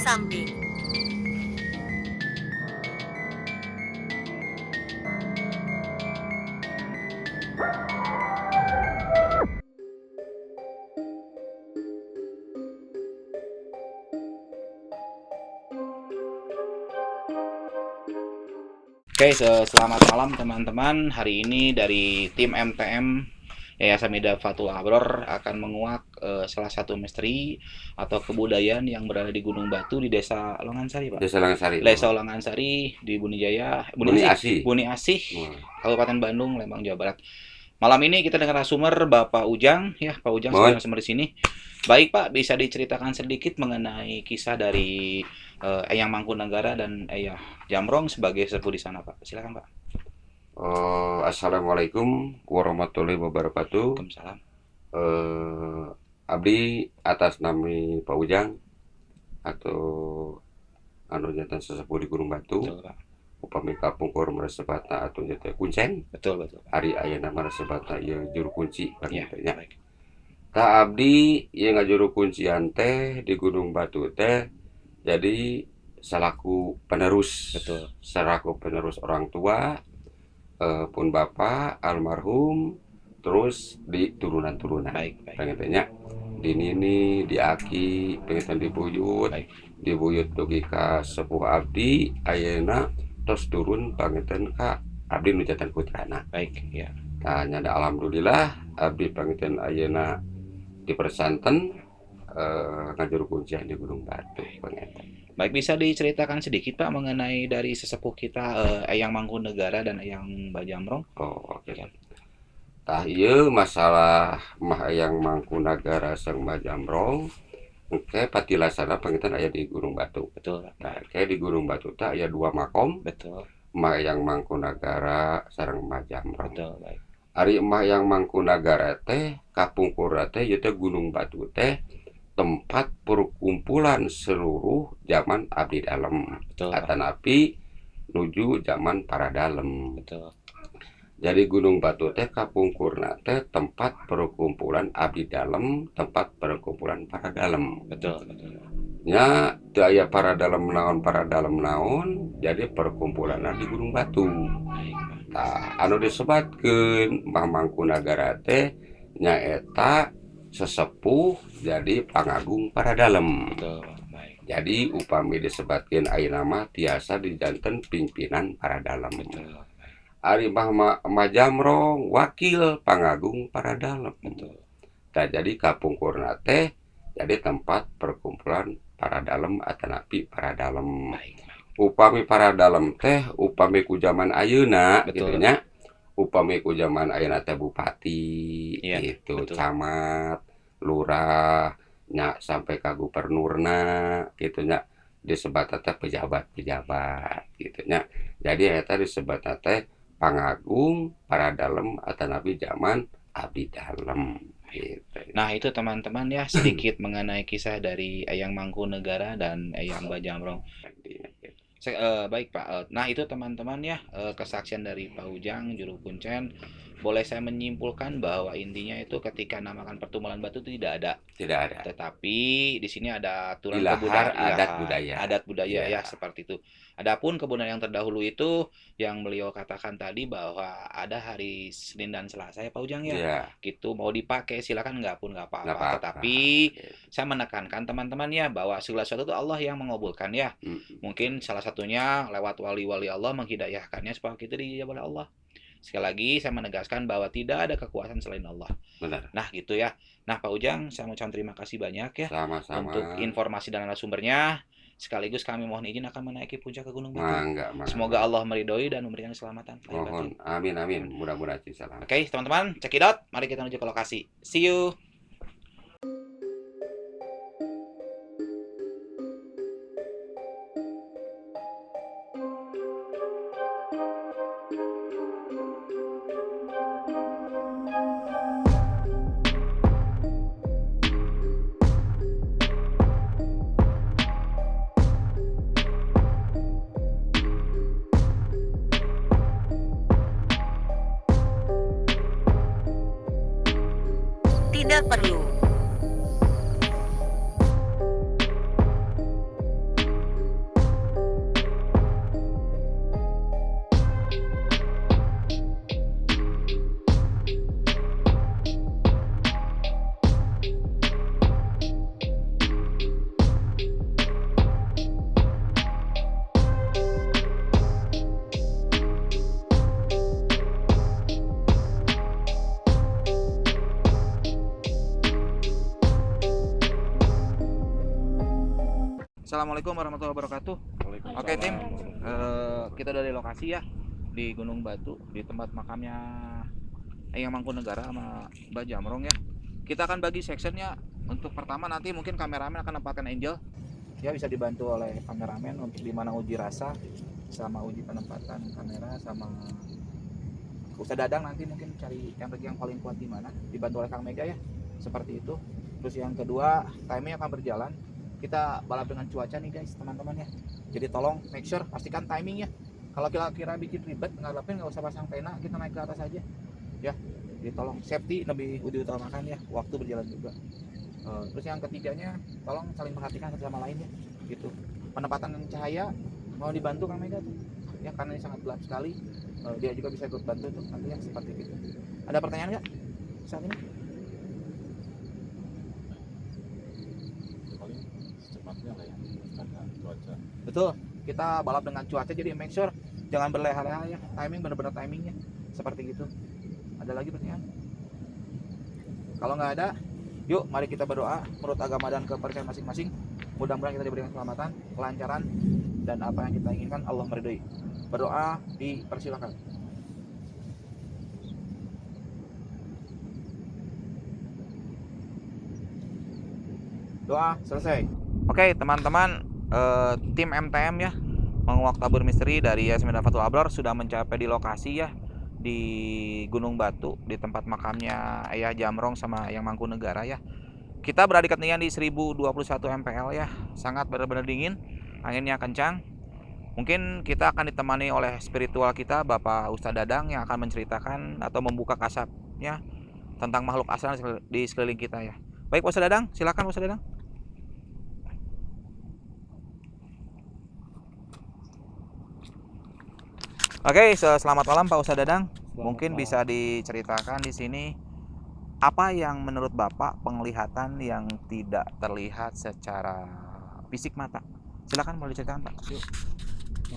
samping. Oke, selamat malam teman-teman. Hari ini dari tim MTM Yayasan Midhafatul Abror akan menguak salah satu misteri atau kebudayaan yang berada di Gunung Batu di Desa Longansari, Pak. Desa Langasari. Desa Longansari di Bunijaya, Buni Asih. Buni Asih, Wah. Kabupaten Bandung, Lembang, Jawa Barat. Malam ini kita dengan narasumber Bapak Ujang, ya Pak Ujang sebagai Mohon. narasumber di sini. Baik Pak, bisa diceritakan sedikit mengenai kisah dari Eyang Mangkunagara dan Eyang Jamrong sebagai sepuh di sana, Pak. Silakan Pak. Assalamualaikum warahmatullahi wabarakatuh. Waalaikumsalam. Abdi atas nama Pak Ujang atau anu jantan sesepuh di Gunung Batu. Betul Pak. Upami kapungkur meresebata atau jatuh kuncen. Betul Pak. Hari ayana meresebata ya juru kunci Ya, ya. baik. Ta abdi yang ngajuru kuncian teh di Gunung Batu teh jadi selaku penerus. Betul. Selaku penerus orang tua pun bapak almarhum terus di turunan-turunan. Baik. Pengennya di Nini, di Aki, pengen di Buyut, Baik. di Buyut dugi ka sepuh abdi ayeuna terus turun pangeten ka abdi nu janten putrana. Baik, ya. Nah, nyanda alhamdulillah abdi pangeten ayeuna di Persanten ngajuru kuncian di Gunung Batu pangeten. Baik, bisa diceritakan sedikit Pak mengenai dari sesepuh kita Eyang Mangkunagara dan Eyang Bajamrong? Oh, oke. Tah ieu masalah mah Eyang Mangkunagara jeung Bajamrong engke patilasana pangitan aya di Gunung Batu. Betul Pak. Nah, kayak di Gunung Batu teh aya dua makom, Betul. Mah Eyang Mangkunagara sareng Bajamrong. Betul, baik. Ari Mah Eyang Mangkunagara teh kapungkur teh ieu teh Gunung Batu teh tempat perkumpulan seluruh zaman abdi dalem. Betul, Pak. Atanapi nuju zaman para dalem. Betul. Jadi Gunung Batu teh kapungkurna teh tempat perkumpulan abdi dalem, tempat perkumpulan para dalem. Betul. Nya teu aya para dalem naon, jadi perkumpulanna di Gunung Batu. Baik, Pak. Tah anu disebatkeun Mah Mangkunagara teh nyaeta sesepuh jadi pangagung para dalem. Betul, Pak. Baik. Jadi upami disebatkeun ayeuna mah tiasa dijanten pimpinan para dalem. Betul. Ari Mah Jamrong wakil pangagung para dalem. Betul. Tah jadi kapungkurna teh jadi tempat perkumpulan para dalem atanapi para dalem. Baik. Upami para dalem teh upami ku zaman ayeuna Betul. gitu nya. Upami ku zaman ayeuna teh bupati Iya, gitu, betul. camat, lurah, nya sampai ka gubernurna gitu nya disebut teh pejabat-pejabat gitu nya. Jadi eta disebut teh pangagung para dalem atanapi zaman abdi dalem gitu. Nah, itu teman-teman ya sedikit mengenai kisah dari Eyang Mangkunagara dan Eyang Bajamrong. Baik Pak. Nah, itu teman-teman ya kesaksian dari Pak Ujang juru kuncen. Boleh saya menyimpulkan bahwa intinya itu ketika namakan pertumbuhan batu itu tidak ada. Tidak ada. Tetapi di sini ada aturan Ilahar kebudayaan, adat budaya. ya Ya. seperti itu. Adapun kebudayaan yang terdahulu itu yang beliau katakan tadi bahwa ada hari Senin dan Selasa ya Pak Ujang ya. Ya. Gitu mau dipakai silakan nggak pun nggak Nggak apa-apa. apa-apa. Tetapi saya menekankan teman-teman ya bahwa segala sesuatu itu Allah yang mengabulkan ya. Mungkin salah satunya lewat wali-wali Allah menghidayahkannya supaya kita dijabah oleh Allah. Sekali lagi saya menegaskan bahwa tidak ada kekuasaan selain Allah. Benar. Nah gitu ya. Nah Pak Ujang, saya mengucapkan terima kasih banyak ya Sama-sama. untuk informasi dan narasumbernya. Sekaligus kami mohon izin akan menaiki puncak ke Gunung Batu. Mangga. Semoga Allah meridhoi dan memberikan keselamatan. Mohon. Amin. Mudah-mudahan salam. Oke teman-teman, check it out. Mari kita menuju ke lokasi. See you. Tidak perlu. Assalamualaikum warahmatullahi wabarakatuh. Oke tim, kita dari lokasi ya di Gunung Batu di tempat makamnya Eyang Mangkunegara sama Mbak Jamrong ya. Kita akan bagi sectionnya. Untuk pertama nanti mungkin kameramen akan nempatkan Angel. Ya bisa dibantu oleh kameramen untuk dimana uji rasa sama uji penempatan kamera sama Ustadz Dadang nanti mungkin cari energi yang paling kuat di mana, dibantu oleh Kang Mega ya. Seperti itu. Terus yang kedua, timing akan berjalan. Kita balap dengan cuaca nih guys, teman-teman ya. Jadi tolong make sure pastikan timing ya. Kalau kira-kira bikin ribet ngadepin nggak usah pasang pena, kita naik ke atas aja. Ya. Jadi tolong safety lebih diutamakan ya, waktu berjalan juga. Terus yang ketiganya, tolong saling perhatikan satu sama lain ya. Gitu. Penempatan cahaya mau dibantu Kang Mega tuh. Ya karena ini sangat gelap sekali. Dia juga bisa ikut bantu tuh nanti ya seperti itu. Ada pertanyaan nggak saat ini? Paling secepatnya lah ya karena cuaca. Betul, kita balap dengan cuaca jadi make sure jangan berleha-leha ya. Timing benar-benar timingnya seperti gitu. Ada lagi pertanyaan? Kalau nggak ada, yuk mari kita berdoa menurut agama dan kepercayaan masing-masing. Mudah-mudahan kita diberikan keselamatan, kelancaran, dan apa yang kita inginkan Allah meridhoi. Berdoa dipersilakan. Doa selesai. Oke teman-teman, tim MTM ya menguak tabur misteri dari Yayasan Midaffatul Abror sudah mencapai di lokasi ya di Gunung Batu di tempat makamnya Ayah Jamrong sama Eyang Mangkunegara ya. Kita berada di ketinggian di 1021 mPl ya, sangat benar-benar dingin, anginnya kencang. Mungkin kita akan ditemani oleh spiritual kita Bapak Ustadz Dadang yang akan menceritakan atau membuka kasabnya tentang makhluk asal di sekeliling kita ya. Baik Pak Ustadz Dadang, silakan Pak Ustadz Dadang. Oke, selamat malam Pak Ustadz Dadang. Mungkin bisa diceritakan di sini apa yang menurut Bapak penglihatan yang tidak terlihat secara fisik mata. Silakan boleh diceritakan Pak. Yuk.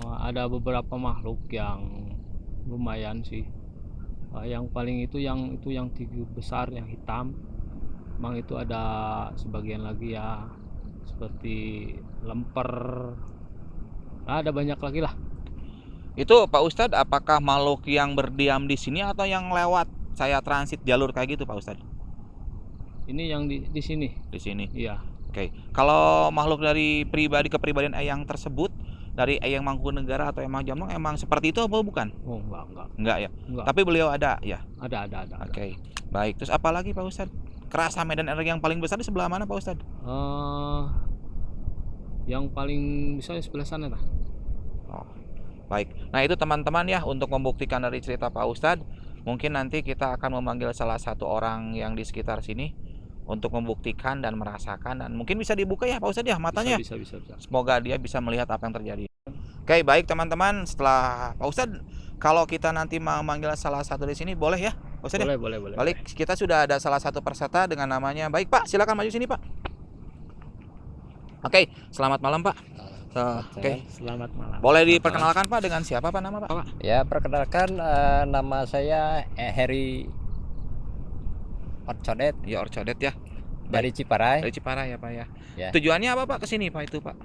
Ada beberapa makhluk yang lumayan sih. Yang paling itu yang tinggi besar yang hitam. Memang itu ada sebagian lagi ya seperti lemper. Ada banyak lagi lah. Itu Pak Ustadz, apakah makhluk yang berdiam di sini atau yang lewat saya transit jalur kayak gitu Pak Ustadz? Ini yang di sini. Di sini. Iya. Oke. Kalau makhluk dari pribadi kepribadian Eyang tersebut dari Eyang Mangkunegara atau Eyang Jamrong emang seperti itu apa bukan? Oh enggak. Enggak ya. Enggak. Tapi beliau ada ya. Ada. Oke. Baik. Terus apa lagi Pak Ustadz? Kerasa medan energi yang paling besar di sebelah mana Pak Ustadz? Yang paling bisa di sebelah sana lah. Oh. Baik. Nah itu teman-teman ya untuk membuktikan dari cerita Pak Ustadz, mungkin nanti kita akan memanggil salah satu orang yang di sekitar sini untuk membuktikan dan merasakan, dan mungkin bisa dibuka ya Pak Ustadz ya matanya. Bisa. Semoga dia bisa melihat apa yang terjadi. Oke, baik teman-teman, setelah Pak Ustadz, kalau kita nanti mau manggil salah satu di sini boleh ya Pak Ustadz? Boleh. Balik, kita sudah ada salah satu peserta dengan namanya. Baik Pak, silakan maju sini Pak. Oke, selamat malam Pak. Oke. Selamat malam. Boleh diperkenalkan Pak dengan siapa Pak nama Pak? Ya, perkenalkan nama saya Heri Orcodet Ya Orcodet ya. dari Ciparai. Dari Ciparai ya Pak ya. Ya. Tujuannya apa Pak kesini Pak itu Pak?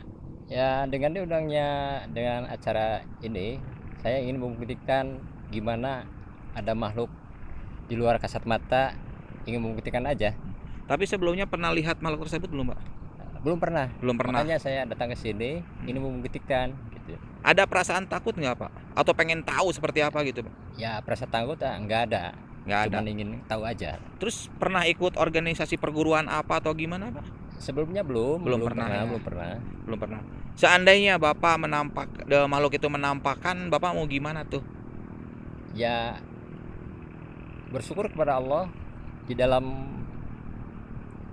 Ya, dengan diundangnya dengan acara ini, saya ingin membuktikan gimana ada makhluk di luar kasat mata, ingin membuktikan aja. Tapi sebelumnya pernah lihat makhluk tersebut belum Pak? Belum pernah. Belum pernah. Makanya saya datang ke sini ingin membuktikan gitu. Ada perasaan takut nggak Pak? Atau pengen tahu seperti apa gitu Pak? Ya, perasaan takut enggak ada. Nggak ada. Cuman ingin tahu aja. Terus pernah ikut organisasi perguruan apa atau gimana Pak? Sebelumnya belum pernah ya. Belum pernah. Seandainya Bapak makhluk itu menampakkan, Bapak mau gimana tuh? Ya, bersyukur kepada Allah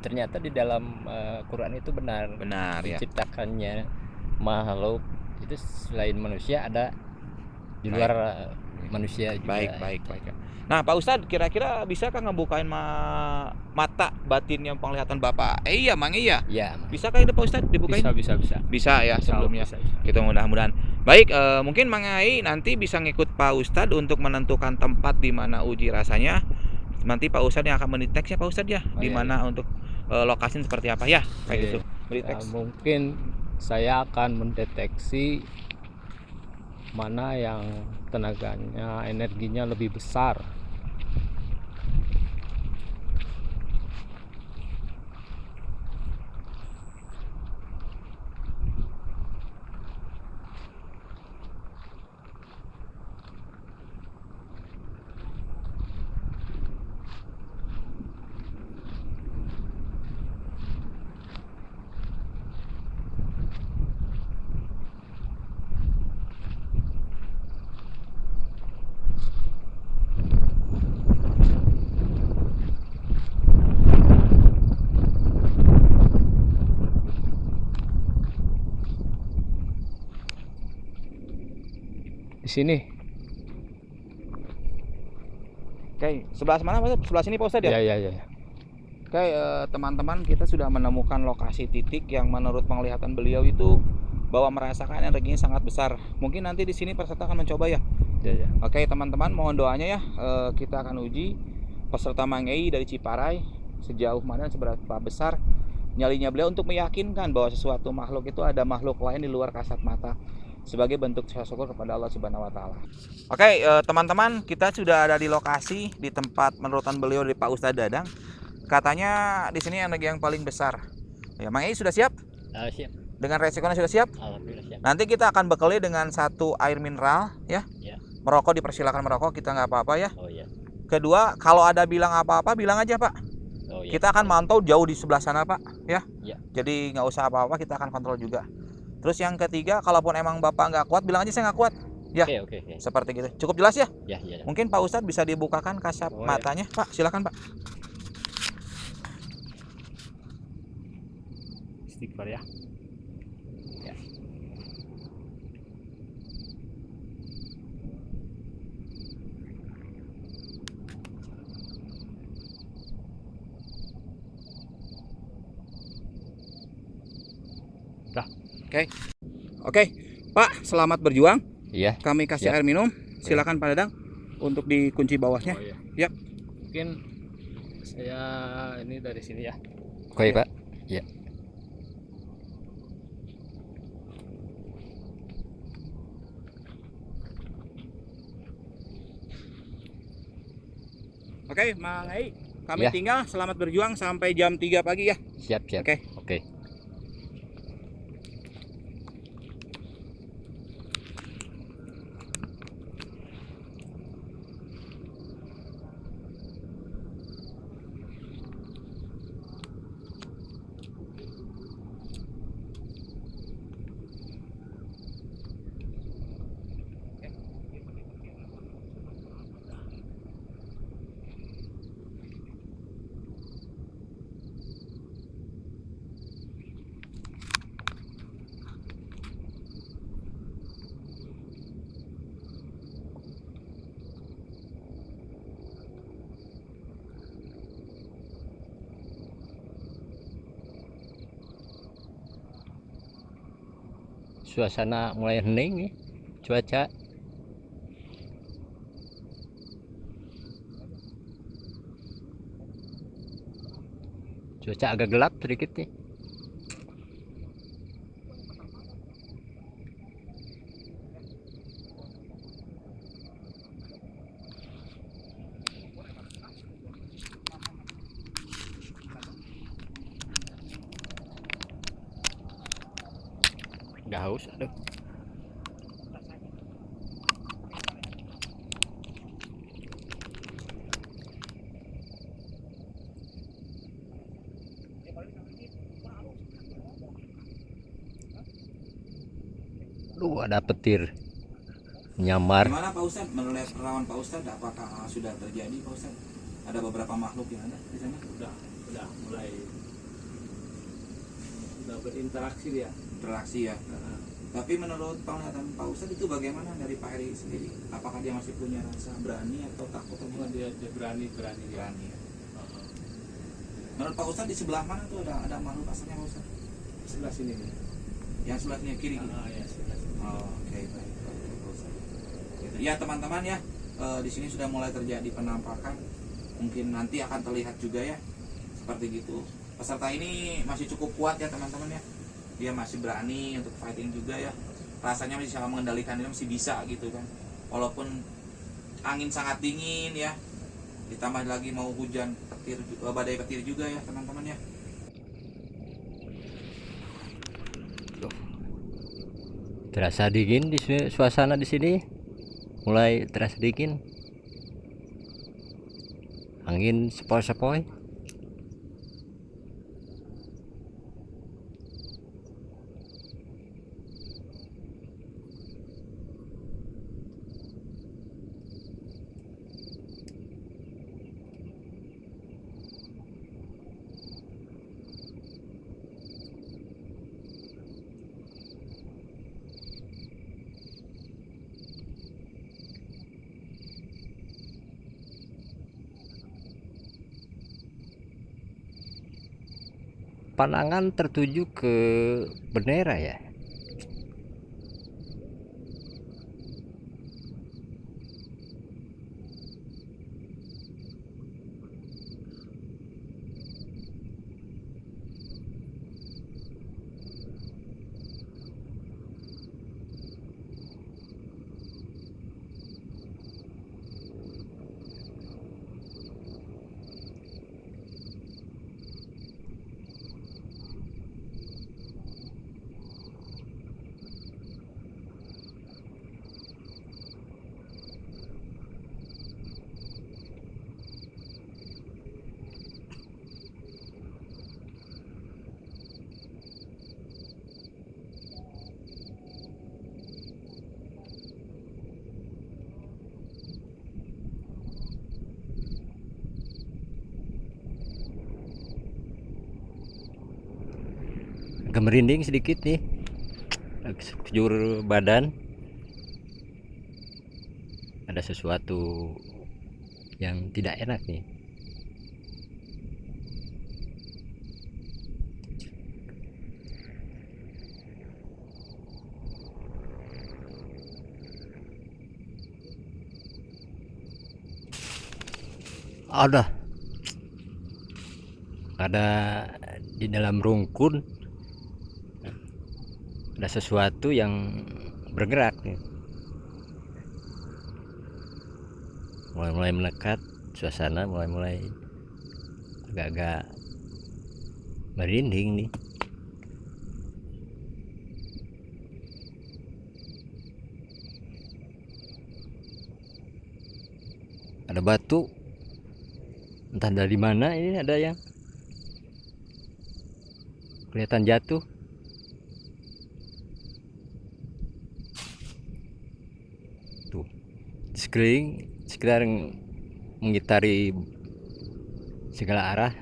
ternyata di dalam Quran itu benar Ya. diciptakannya makhluk itu selain manusia ada di luar manusia juga. Baik. Nah Pak Ustadz, kira-kira bisakah ngebukain mata batin yang penglihatan Bapak? Iya Mang iya. Ya, Bisakah itu Pak Ustadz dibukain? Bisa. Bisa ya sebelumnya. Bisa. Kita mudah-mudahan. Baik, mungkin Mang Ai nanti bisa ngikut Pak Ustadz untuk menentukan tempat di mana uji rasanya. Nanti Pak Ustadz yang akan mendeteksi ya Pak Ustadz ya, di mana untuk lokasi seperti apa ya kayak gitu. Ya, mungkin saya akan mendeteksi mana yang tenaganya, energinya lebih besar. Di sini. Oke, sebelah mana Pak? Sebelah sini Pak Ustadz ya? Ya, ya, ya. Oke, teman-teman, kita sudah menemukan lokasi titik yang menurut penglihatan beliau itu bahwa merasakan energinya sangat besar. Mungkin nanti di sini peserta akan mencoba ya. Ya, ya. Oke, teman-teman, mohon doanya ya. Kita akan uji peserta Mang Ei dari Ciparai sejauh mana, seberapa besar nyalinya beliau untuk meyakinkan bahwa sesuatu makhluk itu ada makhluk lain di luar kasat mata, sebagai bentuk syukur kepada Allah Subhanahu wa taala. Oke, teman-teman, kita sudah ada di lokasi di tempat menurutan beliau dari Pak Ustadz Dadang. Katanya di sini energi yang paling besar. Ya, Mang Ei sudah siap? Siap. Dengan resikonya sudah siap? Alhamdulillah siap. Nanti kita akan bekali dengan 1 air mineral ya. Ya. Merokok dipersilakan merokok, kita nggak apa-apa ya. Oh ya. Kedua, kalau ada bilang apa-apa bilang aja Pak. Oh ya. Kita akan mantau jauh di sebelah sana Pak ya. Ya. Jadi nggak usah apa-apa, kita akan kontrol juga. Terus yang ketiga, kalaupun emang Bapak nggak kuat, bilang aja saya nggak kuat. Ya. Oke. Seperti gitu. Cukup jelas ya? Ya. Mungkin Pak Ustadz bisa dibukakan kasat Oh, ya. matanya. Pak, silakan Pak. Istighfar ya. Oke, Pak, selamat berjuang. Iya. Kami kasih Siap. air minum. Silakan Pak Dadang untuk dikunci bawahnya. Oh, ya. Ya. Mungkin saya ini dari sini ya. Oke, Pak. Oke, Mang Ei, kami Ya. tinggal. Selamat berjuang sampai jam 3 pagi ya. Siap. Oke. Suasana mulai hening nih. Cuaca. Cuaca agak gelap sedikit nih. Nggak haus, aduh. Ada petir nyamar. Gimana Pak Ustadz, menurut perawan Pak Ustadz, apakah sudah terjadi Pak Ustadz? Ada beberapa makhluk yang ada di sana? Udah mulai berinteraksi dia. Interaksi ya. Tapi menurut penglihatan Pak Ustadz itu bagaimana dari Pak Heri sendiri? Apakah dia masih punya rasa berani atau takut? Dia berani dia. Berani ya. Menurut Pak Ustadz di sebelah mana tuh ada makhluk asalnya Pak Ustadz? Sebelah sini nih. Yang sebelahnya kiri gitu? Ya, sebelah sini. Oh, oke, baik. Gitu. Ya teman-teman ya, di sini sudah mulai terjadi penampakan. Mungkin nanti akan terlihat juga ya, seperti gitu. Peserta ini masih cukup kuat ya teman-teman ya. dia masih berani untuk fighting juga ya, rasanya masih bisa mengendalikan dia, masih bisa gitu kan, walaupun angin sangat dingin ya, ditambah lagi mau hujan petir, badai petir juga ya teman-teman ya. Terasa dingin di suasana di sini, mulai terasa dingin, angin sepoi-sepoi. Pandangan tertuju ke bendera ya. Agak merinding sedikit nih, sekujur badan. Ada sesuatu yang tidak enak nih. Ada di dalam rungkun, ada sesuatu yang bergerak nih. Mulai mendekat, suasana mulai agak-agak merinding nih. Ada batu, entah dari mana ini, ada yang kelihatan jatuh. Tuh, sekeliling sekitar mengitari segala arah.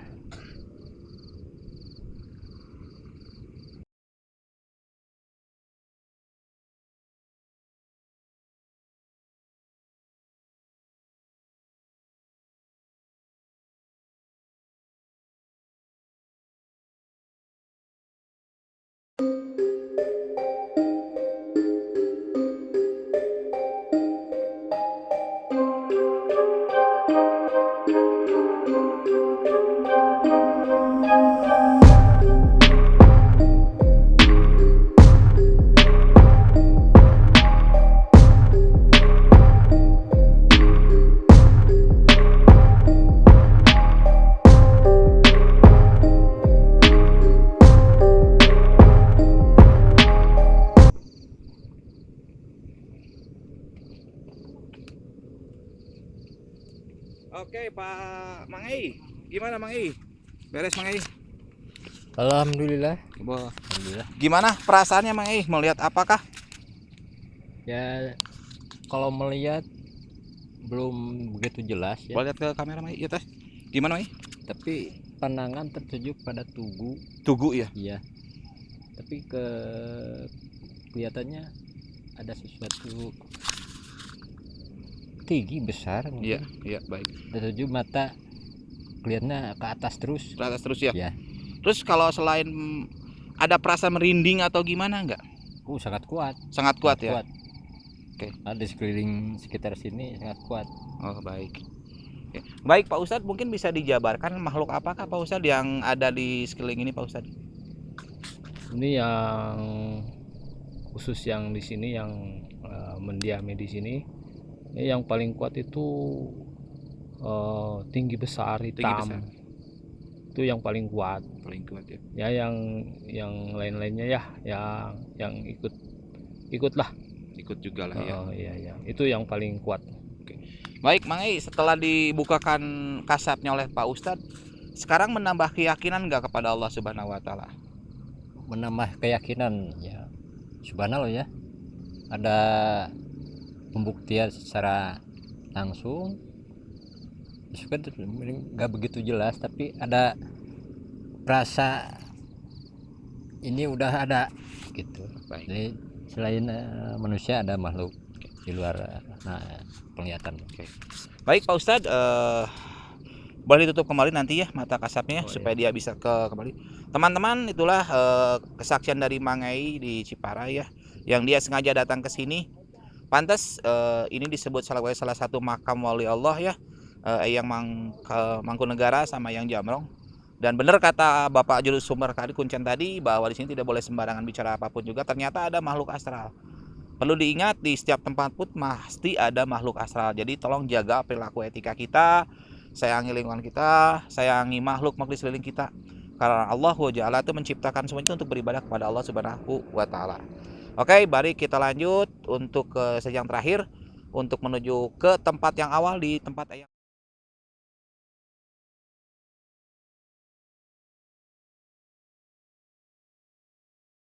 Oke Pak Mangai, gimana Mangai? Beres Mangai? Alhamdulillah. Gimana perasaannya Mangai? Melihat apakah? Ya, kalau melihat belum begitu jelas ya, Boleh lihat ke kamera Mangai? Iya teh. Gimana Mangai? tapi pandangan tertuju pada tugu. Tugu ya? Iya, tapi kelihatannya ada sesuatu tinggi besar Iya, mungkin. iya baik. Tertuju mata kelihatannya ke atas terus. Ke atas terus ya? Ya. Terus kalau selain ada perasaan merinding atau gimana enggak? Sangat kuat. Sangat kuat ya? Kuat. Oke. Ada di sekeliling sekitar sini sangat kuat. Oh baik. Oke. Baik Pak Ustadz, mungkin bisa dijabarkan makhluk apakah Pak Ustadz yang ada di sekeliling ini Pak Ustadz? Ini yang khusus yang di sini yang mendiami di sini. Ini yang paling kuat itu tinggi besar hitam. Tinggi besar. Itu yang paling kuat. Paling kuat ya. Ya yang lain-lainnya ya yang ikutlah. Ikut juga lah ya. Iya. Itu yang paling kuat. Baik, Mang Ei, setelah dibukakan kasapnya oleh Pak Ustadz, sekarang menambah keyakinan nggak kepada Allah Subhanahu Wa Taala? Menambah keyakinan ya, subhanallah ya, ada pembuktian secara langsung kan nggak begitu jelas, tapi ada rasa ini udah ada gitu. Baik. Jadi selain manusia ada makhluk di luar penglihatan. Baik, Pak Ustadz, boleh ditutup kembali nanti ya mata kasapnya supaya dia bisa kembali. Teman-teman, itulah kesaksian dari Mang Ei di Ciparai ya, yang dia sengaja datang ke sini. Pantas ini disebut salah satu makam wali Allah ya, yang Mangkunegara sama yang Jamrong. Dan benar kata Bapak Juru Sumber tadi Kuncen tadi bahwa di sini tidak boleh sembarangan bicara apapun juga. Ternyata ada makhluk astral. Perlu diingat di setiap tempat pun pasti ada makhluk astral. Jadi tolong jaga perilaku etika kita, sayangi lingkungan kita, sayangi makhluk di sekeliling kita. Karena Allah Jalla itu menciptakan semua itu untuk beribadah kepada Allah Subhanahu wa Ta'ala. Oke, mari kita lanjut untuk ke yang terakhir untuk menuju ke tempat yang awal di tempat yang